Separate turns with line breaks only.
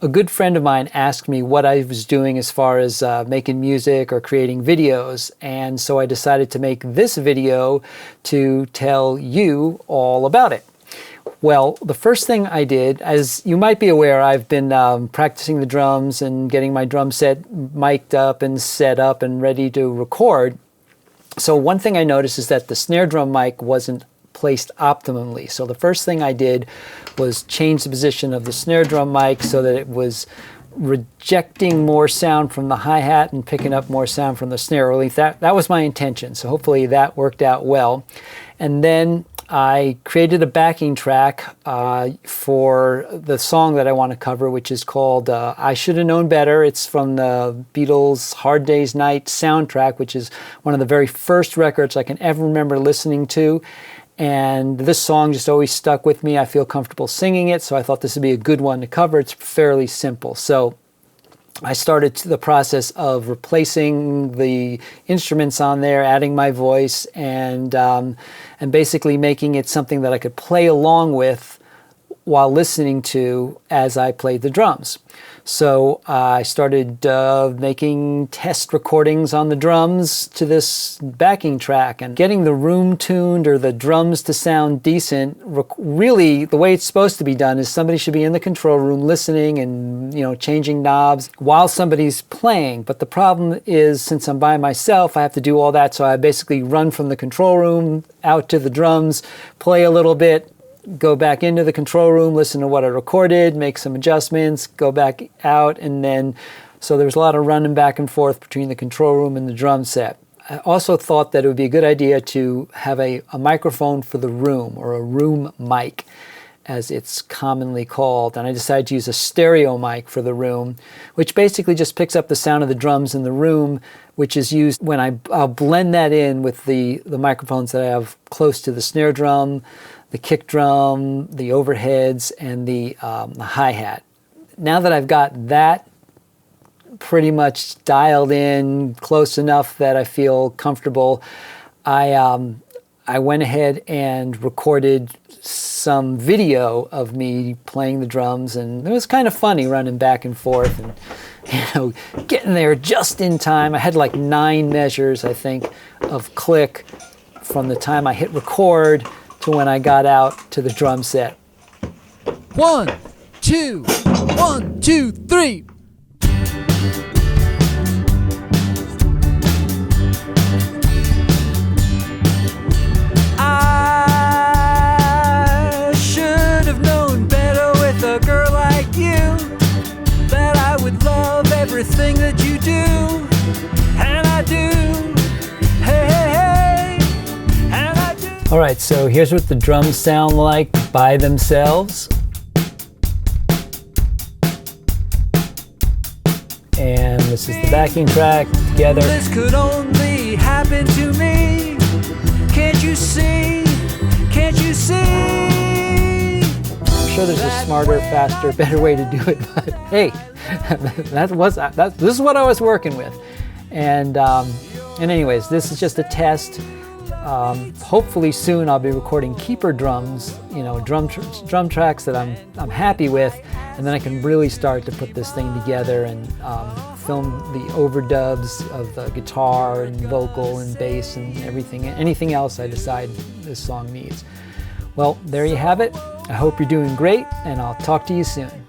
A good friend of mine asked me what I was doing as far as making music or creating videos, and so I decided to make this video to tell you all about it. Well, the first thing I did, as you might be aware, I've been practicing the drums and getting my drum set mic'd up and set up and ready to record. So one thing I noticed is that the snare drum mic wasn't placed optimally. So the first thing I did was change the position of the snare drum mic so that it was rejecting more sound from the hi-hat and picking up more sound from the snare. Or at least that was my intention. So hopefully that worked out well. And then I created a backing track for the song that I want to cover, which is called I Should Have Known Better. It's from the Beatles' Hard Day's Night soundtrack, which is one of the very first records I can ever remember listening to. And this song just always stuck with me. I feel comfortable singing it, so I thought this would be a good one to cover. It's fairly simple. So I started the process of replacing the instruments on there, adding my voice, and basically making it something that I could play along with while listening to as I played the drums. So I started making test recordings on the drums to this backing track and getting the room tuned or the drums to sound decent. Really, the way it's supposed to be done is somebody should be in the control room listening and, changing knobs while somebody's playing. But the problem is, since I'm by myself, I have to do all that. So I basically run from the control room out to the drums, play a little bit, go back into the control room, listen to what I recorded, make some adjustments, go back out, and then, so there's a lot of running back and forth between the control room and the drum set. I also thought that it would be a good idea to have a microphone for the room, or a room mic, as it's commonly called. And I decided to use a stereo mic for the room, which basically just picks up the sound of the drums in the room, which is used when I'll blend that in with the microphones that I have close to the snare drum, the kick drum, the overheads, and the hi-hat. Now that I've got that pretty much dialed in close enough that I feel comfortable, I went ahead and recorded some video of me playing the drums, and it was kind of funny running back and forth and getting there just in time. I had like 9 measures, I think, of click from the time I hit record to when I got out to the drum set.
1, 2, 1, 2, 3. I should have known better with a girl like you, that I would love everything that you do, and I do.
All right, so here's what the drums sound like by themselves. And this is the backing track together.
This could only happen to me. Can't you see? Can't you see?
I'm sure there's a smarter, faster, better way to do it, but hey, this is what I was working with. And anyways, this is just a test. Hopefully soon I'll be recording keeper drums, drum tracks that I'm happy with, and then I can really start to put this thing together and film the overdubs of the guitar and vocal and bass and anything else I decide this song needs. Well, there you have it. I hope you're doing great, and I'll talk to you soon.